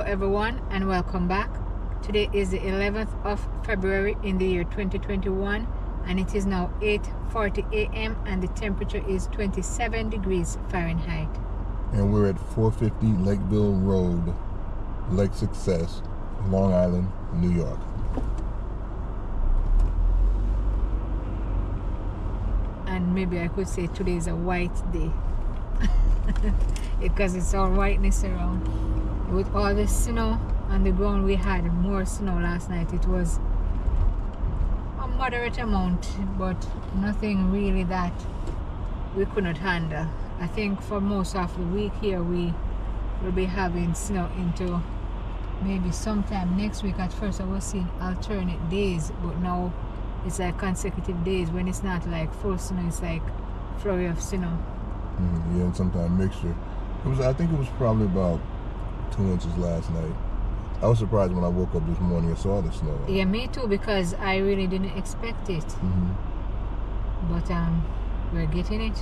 everyone, and welcome back. Today is the 11th of February in the year 2021, and it is now 8:40 a.m. and the temperature is 27 degrees Fahrenheit. And we're at 450 Lakeville Road, Lake Success, Long Island, New York. And maybe I could say today is a white day because it's all whiteness around. With all the snow on the ground, we had more snow last night. It was a moderate amount, but nothing really that we could not handle. I think for most of the week here we will be having snow into maybe sometime next week. At first I was seeing alternate days, but now it's like consecutive days. When it's not like full snow, it's like flurry of snow. Yeah, and sometimes mixture. I think it was probably about 2 inches last night. I was surprised when I woke up this morning and saw the snow. Yeah, me too, because I really didn't expect it. But we're getting it.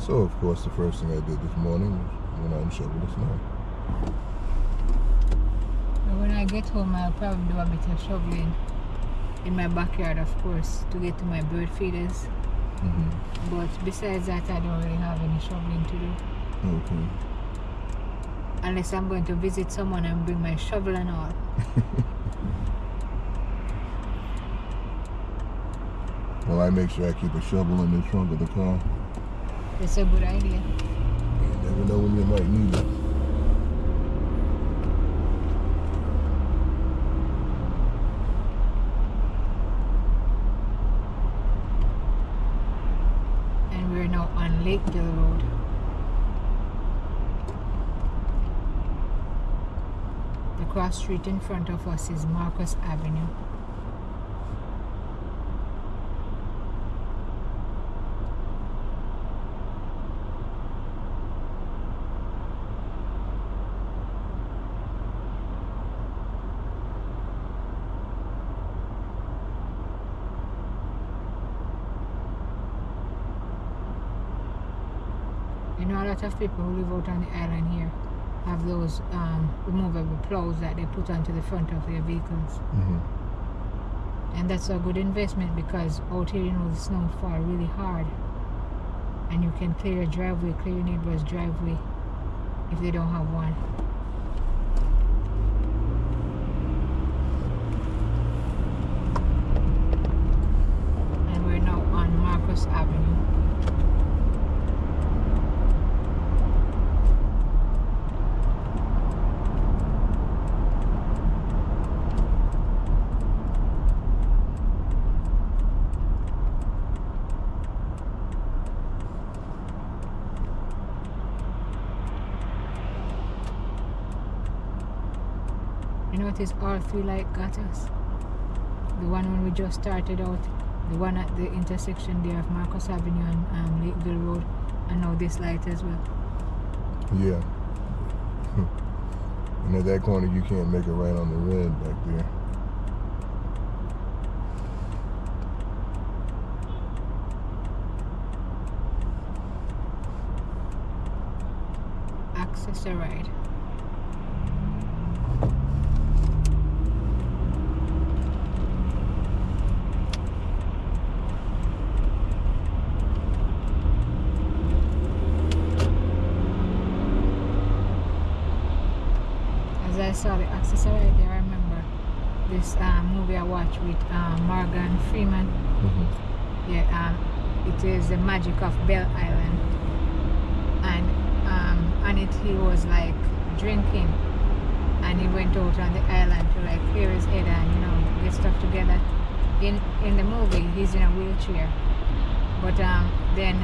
So of course the first thing I did this morning was went out and shoveled the snow. But when I get home, I'll probably do a bit of shoveling in my backyard, of course, to get to my bird feeders. But besides that, I don't really have any shoveling to do. Okay. Unless I'm going to visit someone and bring my shovel and all. Well, I make sure I keep a shovel in the trunk of the car. That's a good idea. You never know when you might need it. And we're now on Lakeville Road. The cross street in front of us is Marcus Avenue. You know, a lot of people who live out on the island here have those removable plows that they put onto the front of their vehicles. And that's a good investment, because out here, you know, the snow fall really hard, and you can clear your driveway, clear your neighbor's driveway if they don't have one. And we're now on Marcus Avenue. You notice all three lights got us. The one when we just started out, the one at the intersection there of Marcus Avenue and Lakeville Road, and now this light as well. Yeah. And at that corner you can't make it right on the red back there. Access a ride. I saw the accessory there. I remember this movie I watched with Morgan Freeman. Yeah, it is The Magic of Belle Island, and on it he was like drinking, and he went out on the island to like clear his head and, you know, get stuff together. In the movie he's in a wheelchair, but then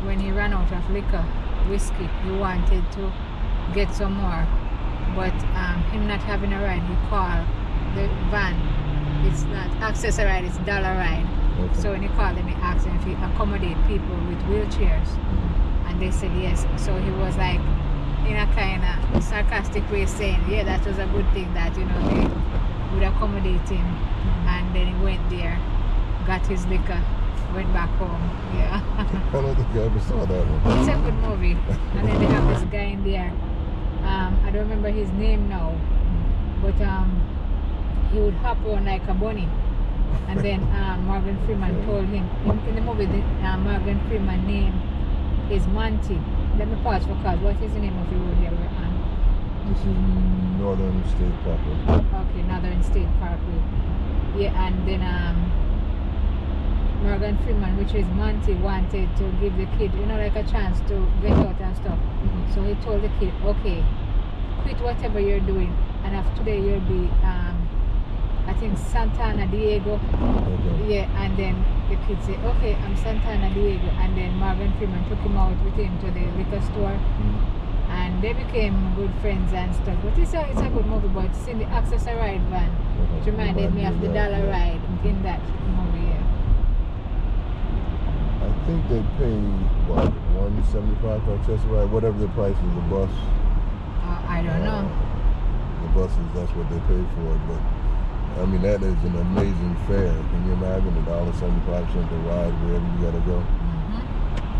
when he ran out of liquor, whiskey, he wanted to get some more. But him not having a ride, he called the van. It's not access a ride, it's dollar ride. Okay. So when he called them, he asked them if he accommodate people with wheelchairs, and they said yes. So he was like, in a kind of sarcastic way, saying, yeah, that was a good thing that, you know, they would accommodate him. And then he went there, got his liquor, went back home. Yeah. I don't think I ever saw that one. It's a good movie. And then they have this guy in there I don't remember his name now, but he would hop on like a bunny. And then Morgan Freeman told him, in the movie, Morgan Freeman name is Monty. Let me pause for cause. What is the name of the road here we're on? This is Northern State Parkway. Okay, Northern State Parkway. Yeah, and then Morgan Freeman, which is Monty, wanted to give the kid, like a chance to get out and stuff. So he told the kid, okay, quit whatever you're doing, and after today you'll be, I think, Santana Diego. Okay. Yeah, and then the kid said, okay, I'm Santana Diego. And then Morgan Freeman took him out with him to the liquor store. And they became good friends and stuff. But it's a good movie, but it's in the Access a Ride van. It reminded me of the Dollar Ride in that movie. Yeah. I think they pay, what, $175 for Access a Ride, whatever the price of the bus. I don't know. The buses, that's what they pay for it. But I mean, that is an amazing fare. Can you imagine $1.75 to ride wherever you gotta go?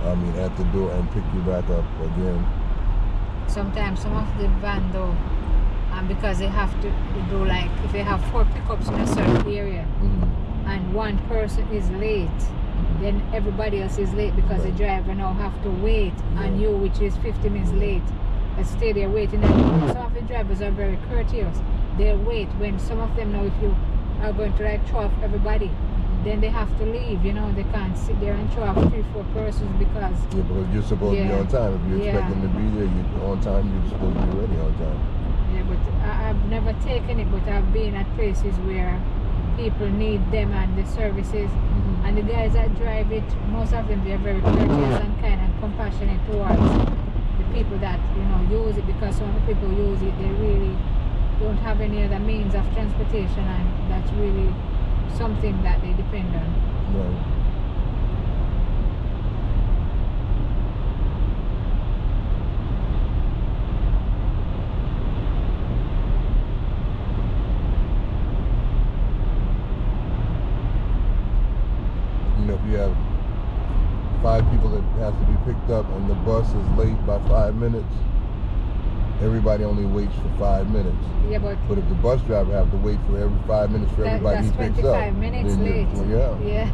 I mean, at the door and pick you back up again. Sometimes some of the van though, because they have to do like, if they have 4 pickups in a certain area and one person is late, then everybody else is late because the driver now have to wait on you, which is 50 minutes late, and stay there waiting. And some of the drivers are very courteous. They'll wait when some of them know if you are going to like throw off everybody, then they have to leave, they can't sit there and throw off 3-4 persons because... Yeah, because you're supposed to be on time. If you expect them to be there, you're on time, you're supposed to be ready on time. Yeah, but I've never taken it, but I've been at places where people need them and the services, and the guys that drive it, most of them, they're very courteous and kind and compassionate towards the people that, use it, because some of the people use it, they really don't have any other means of transportation, and that's really something that they depend on. Right. If you have 5 people that has to be picked up and the bus is late by 5 minutes, everybody only waits for 5 minutes. Yeah, but if the bus driver have to wait for every 5 minutes for everybody he picks up, that's 25 minutes late. Yeah.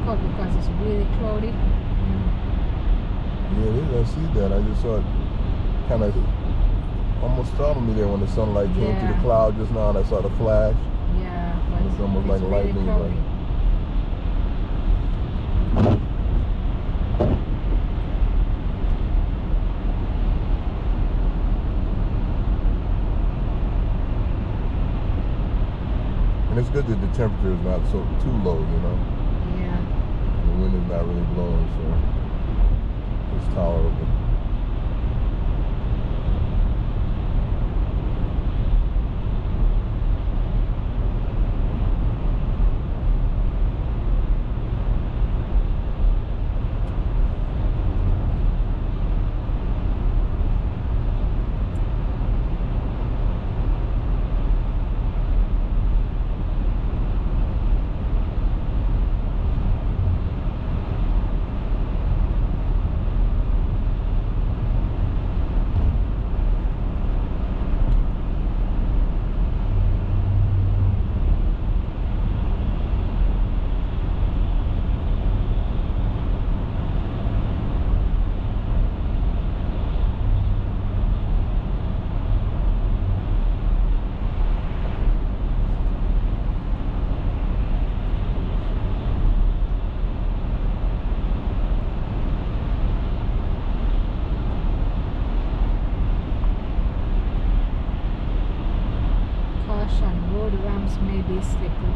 Because it's really cloudy. Yeah, it is. I see that. I just saw it kind of almost startled me there when the sunlight came through the cloud just now and I saw the flash. Yeah, but it's almost like really lightning. Cloudy. And it's good that the temperature is not so too low, Yeah. The wind is not really blowing, so it's tolerable. bumps may be slippery.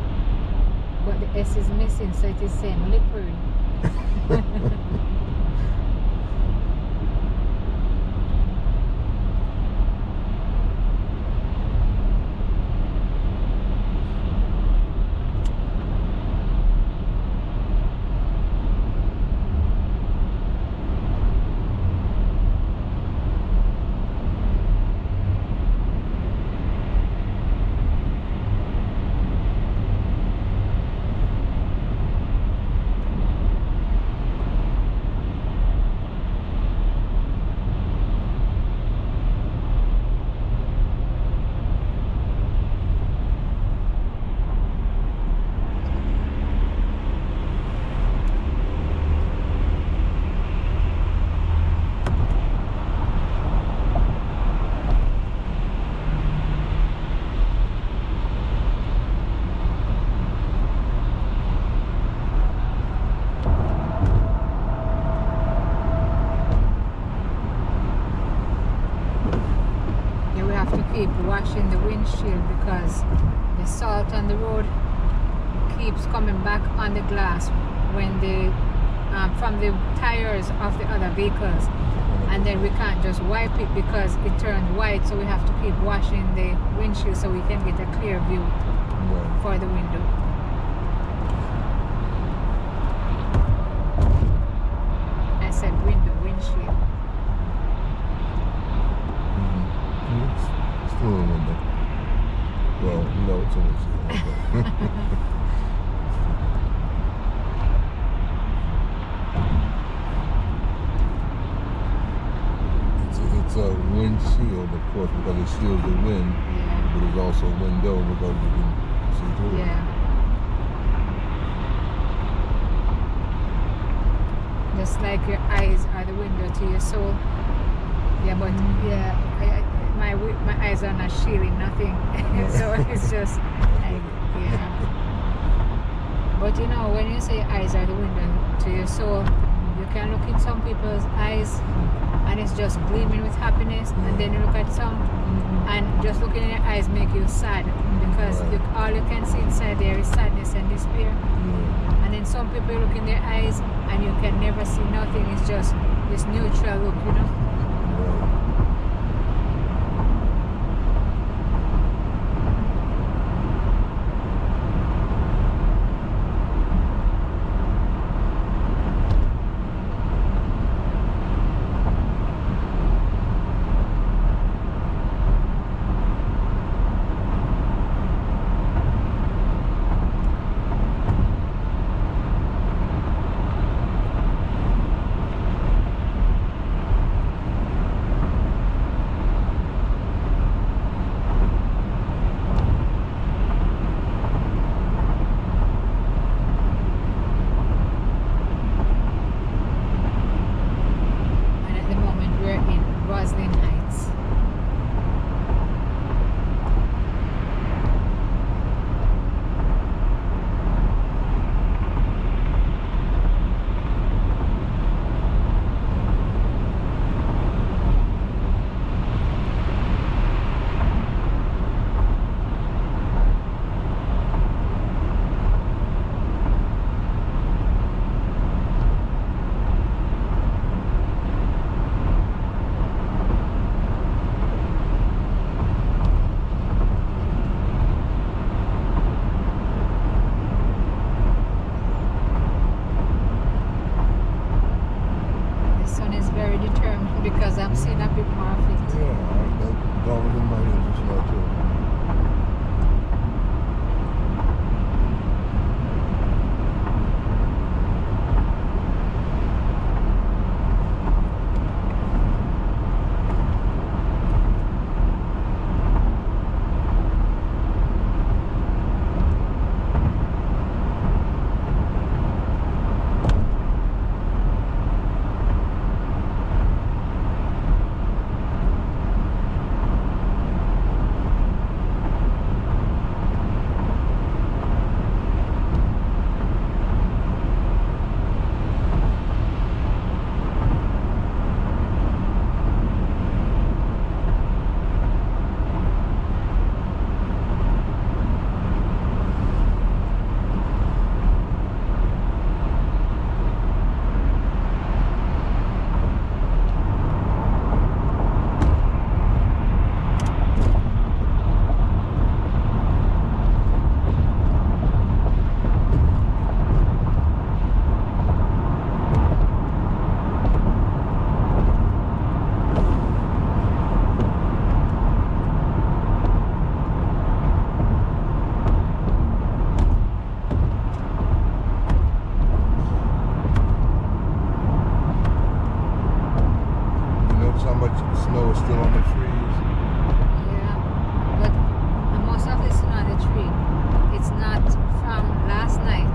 But the S is missing, so it is saying lippery. Keep washing the windshield because the salt on the road keeps coming back on the glass when the from the tires of the other vehicles, and then we can't just wipe it because it turned white, so we have to keep washing the windshield so we can get a clear view for the window. I said windshield. Still a window. Well, no, it's a windshield. It's a windshield, of course, because it shields the wind. Yeah. But it's also a window because you can see through it. Yeah. Just like your eyes are the window to your soul. Yeah, but my eyes are not shielding nothing. So it's just like, yeah. But you know, when you say eyes are the window to your soul, you can look in some people's eyes and it's just gleaming with happiness, and then you look at some and just looking in your eyes make you sad because all you can see inside there is sadness and despair. And then some people you look in their eyes and you can never see nothing. It's just this neutral look, you know. Because I'm seeing a bit more of it. Yeah, that's always in my interest now too. still on the trees. Yeah, but most of the snow on the tree, it's not from last night.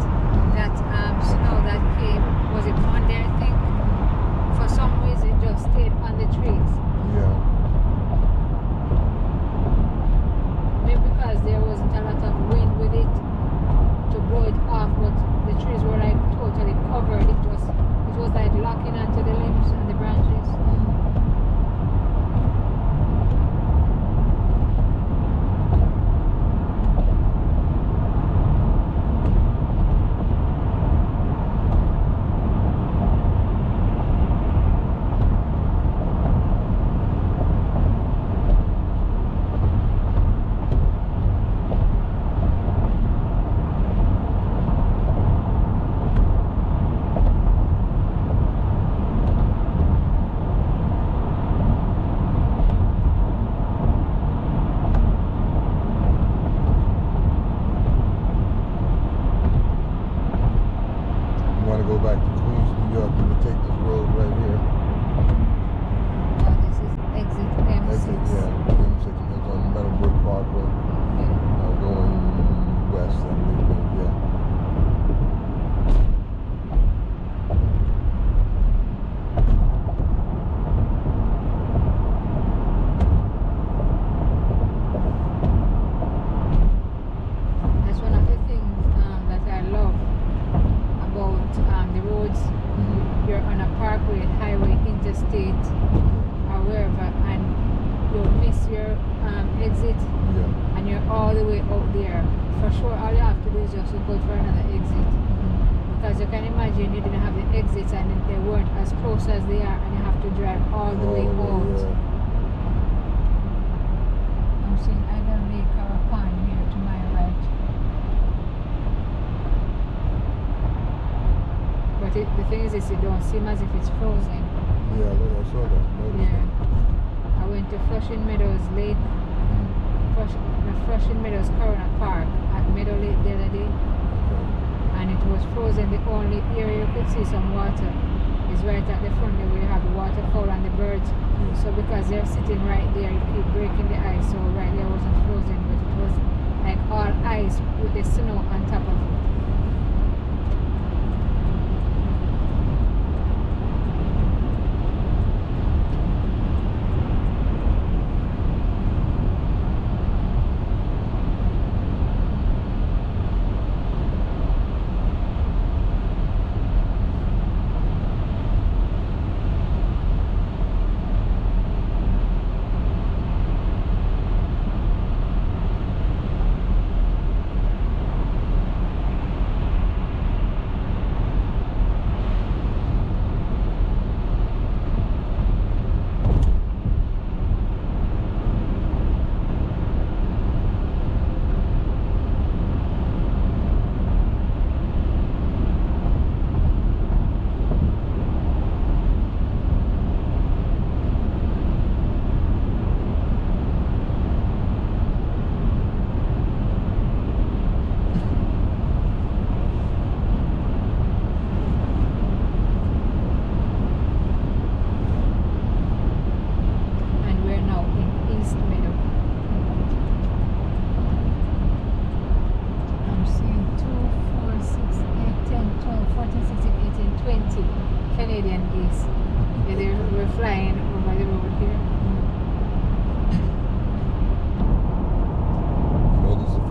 That snow that came, was it Monday, I think? For some reason, it just stayed on the trees. Yeah. Maybe because there wasn't a lot of wind with it to blow it off, but the trees were like totally covered. It was like locking onto the limbs and the branches. Go back to Queens, New York, you would take this road right here. Oh, this is exit M6. Exit, yeah, M6. It's on Meadowbrook Parkway. Okay. Going west, I believe, yeah. That's one of the things that I love about the roads. You're on a parkway, highway, interstate, or wherever, and you'll miss your exit, Yeah. and you're all the way out there. For sure, all you have to do is just look out for another exit. Because you can imagine you didn't have the exits and they weren't as close as they are, and you have to drive all the way out. Yeah. I'm seeing either lake or a pond here to my right. But the thing is, it don't seem as if it's frozen. Yeah, look, I saw that. Yeah. I went to Flushing Meadows Lake, Flushing Meadows Corona Park at Meadow Lake the other day, and it was frozen. The only area you could see some water is right at the front there where you have the waterfall and the birds. So because they're sitting right there, you keep breaking the ice, so right there wasn't frozen, but it was like all ice with the snow on top of it.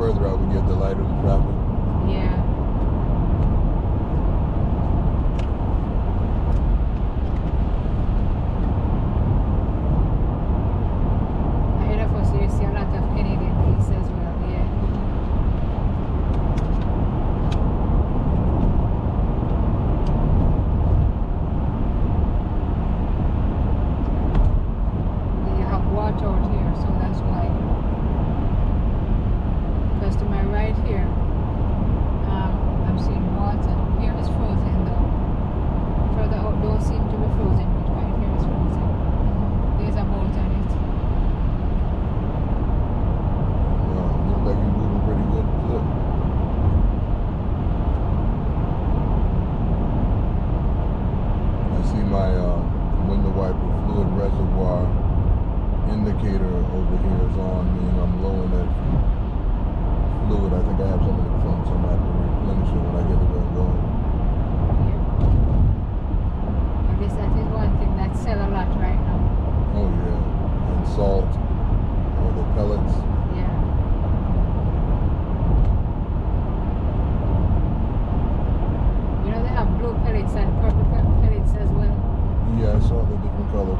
further out we get, the lighter the traffic. Yeah. Ahead of us you see a lot of Canadian geese as well, yeah. You have water out here, so that's why. Because to my right here, I'm seeing water. Here is frozen though. Further out don't seem to be frozen, but right here is frozen. There's a boat on it. Looks like you're moving pretty good. Look. I see my window wiper fluid reservoir indicator over here is on, meaning I'm low in that fluid. I think I have some in the front, so I'm going to have to replenish it when I get to where I'm going. I guess that is one thing that sell a lot right now. Oh yeah, and salt, or the pellets. Yeah. You know they have blue pellets and purple pellets as well. Yeah, I saw the different color.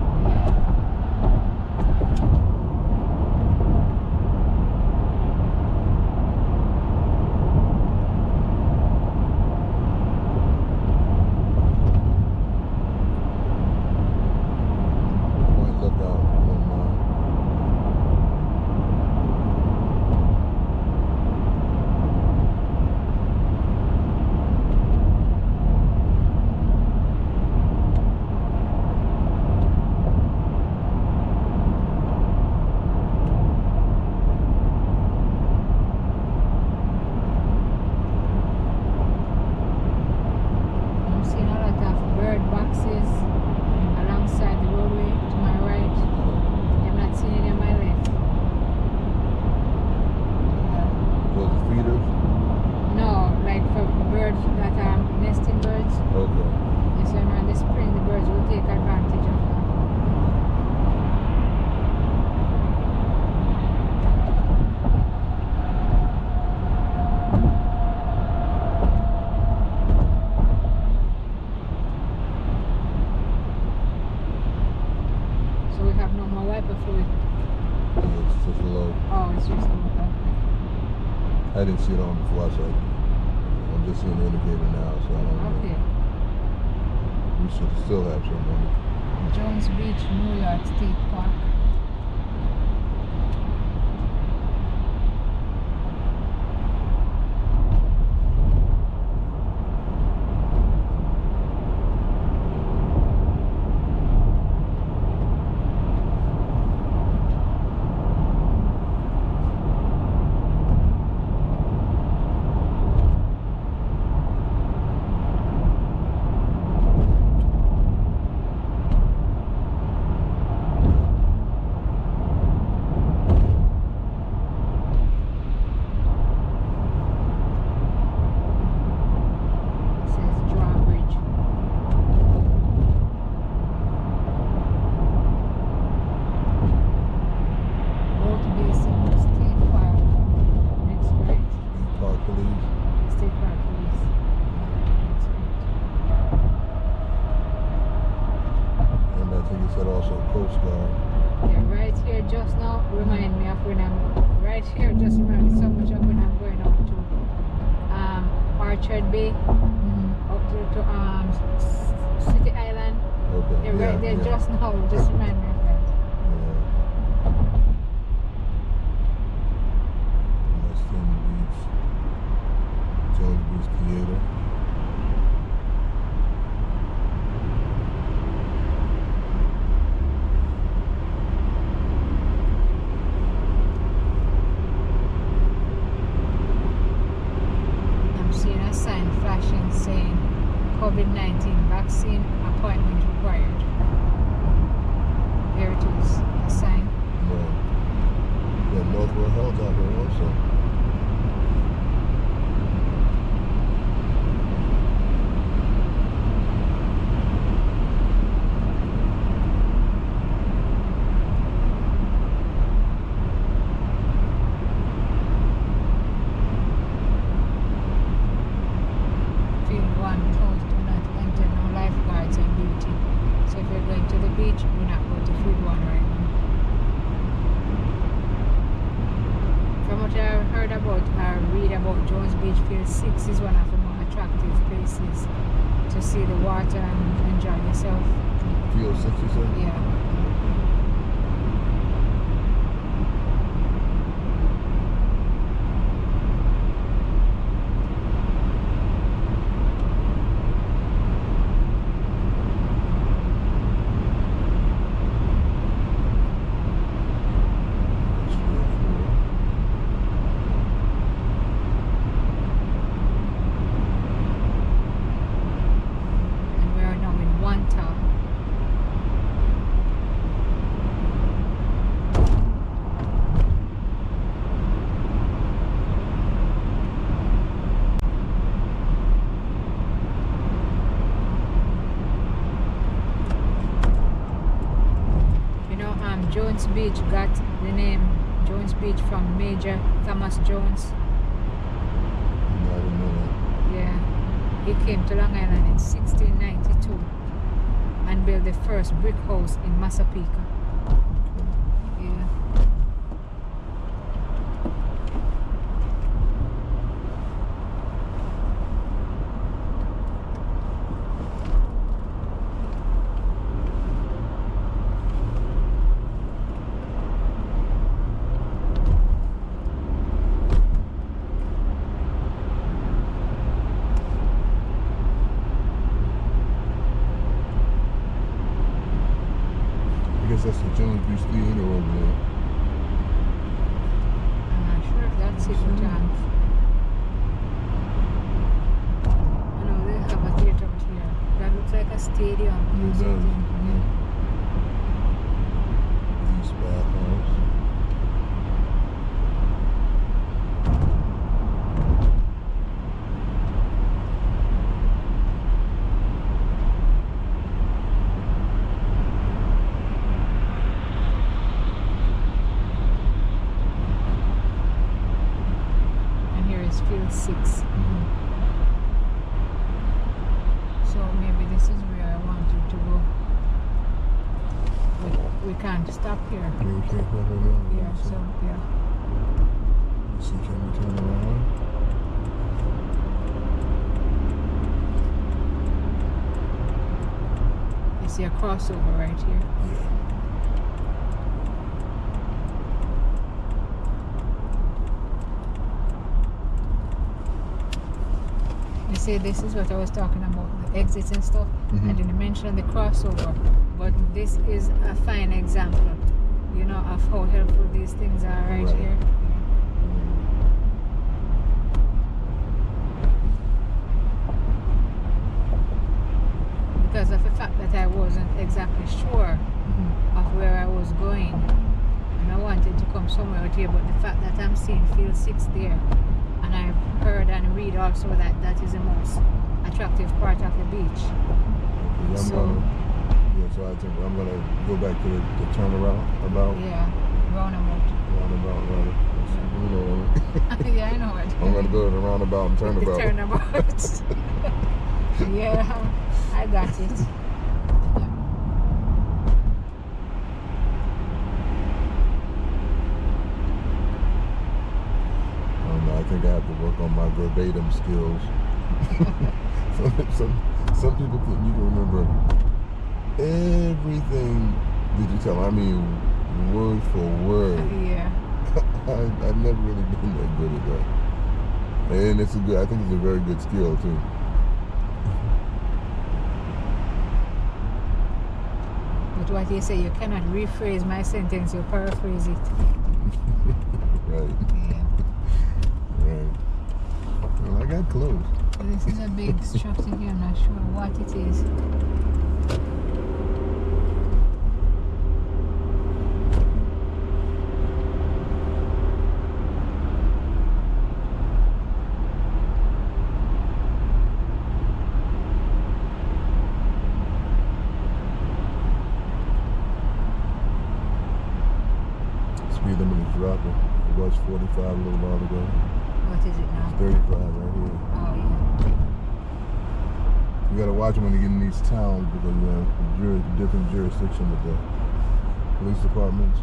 I didn't see it on before, so I'm just seeing the indicator now, so I don't know. Okay. We should still have some money. Jones Beach, New York State Park. COVID-19 vaccine appointment required. There it is, a sign. Right. Yeah, Northwell Health out here also. Jones Beach Field 6 is one of the more attractive places to see the water and enjoy yourself. Field 6, you said? Yeah. Jones Beach got the name Jones Beach from Major Thomas Jones. I didn't know that. Yeah, he came to Long Island in 1692 and built the first brick house in Massapequa. Yeah. I guess that's the Jones Beach Theater over there. I'm not sure if that's it, John. I know they have a theater out here. That looks like a stadium. It does. Yeah. East Bath House. And here is Field 6. So maybe this is where I wanted to go. But we can't stop here. Yeah, we can't go right now. Yeah, so yeah. Let's see, can we turn around? You see a crossover right here. Yeah. You see, this is what I was talking about, the exits and stuff. I didn't mention the crossover, but this is a fine example, you know, of how helpful these things are right Right. here. Because of the fact that I wasn't exactly sure of where I was going, and I wanted to come somewhere out here, but the fact that I'm seeing Field 6 there, and I've heard and read also that that is the most attractive part of the beach. Okay, So- so I think I'm gonna go back to the turnaround about. Yeah, roundabout. Roundabout, rather. You know what I mean? Yeah, I know it. I'm gonna go to the roundabout and The turnabout. turnabout. Yeah, I got it. I think I have to work on my verbatim skills. some people think you can remember everything. Did you tell? I mean, word for word. Yeah. I've never really been that good at that. And it's a good. I think it's a very good skill too. But what you say, you cannot rephrase my sentence, you paraphrase it. Right. Yeah. Right. Well, I got close. This is a big structure here, I'm not sure what it is. Speed limit is dropping. It was 45 a little while ago. What is it now? 35 right here. Oh, yeah. You gotta watch when you get in these towns because you have different jurisdiction with the police departments.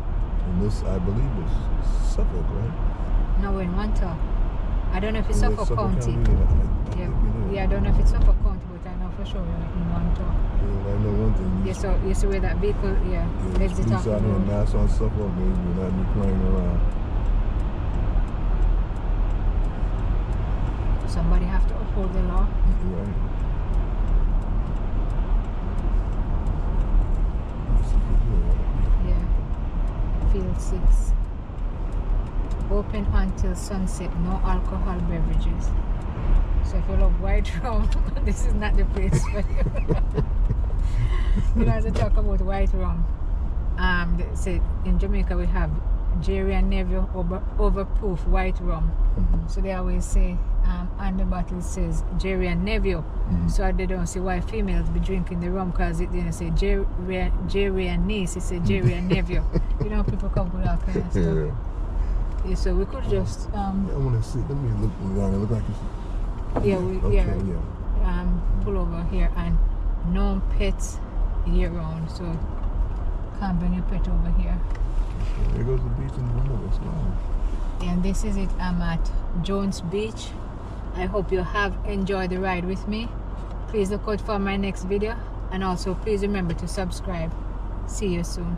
And this, I believe, is Suffolk, right? No, we're in Wantagh. I don't know if it's Is it Suffolk County. Yeah, Yeah, I don't know if it's Suffolk County, but I know for sure we're in Wantagh. Yeah, I know one thing. Yeah, so you see where that vehicle, yeah, There's exit police off out the here in road. Nassau, Suffolk, they do not be playing around. Somebody have to uphold the law. Right. Let's see if we do it. Yeah. Field 6. Open until sunset, no alcohol beverages. So if you love white rum, this is not the place for you. You know, as I talk about white rum, say in Jamaica we have Jerry and Neville overproof white rum. So they always say on the bottle says Jerry and Neville. So they don't see why females be drinking the rum, because it didn't say Jerry and niece, it said Jerry and Neville. You know, people come with all kind of stuff. Yeah, so we could just I want to see. Let me look around. It look like it's pull over here, and no pets year round, so can't bring your pet over here. There goes the beach in the window. Let's go. And this is it. I'm at Jones Beach. I hope you have enjoyed the ride with me. Please look out for my next video, and also please remember to subscribe. See you soon.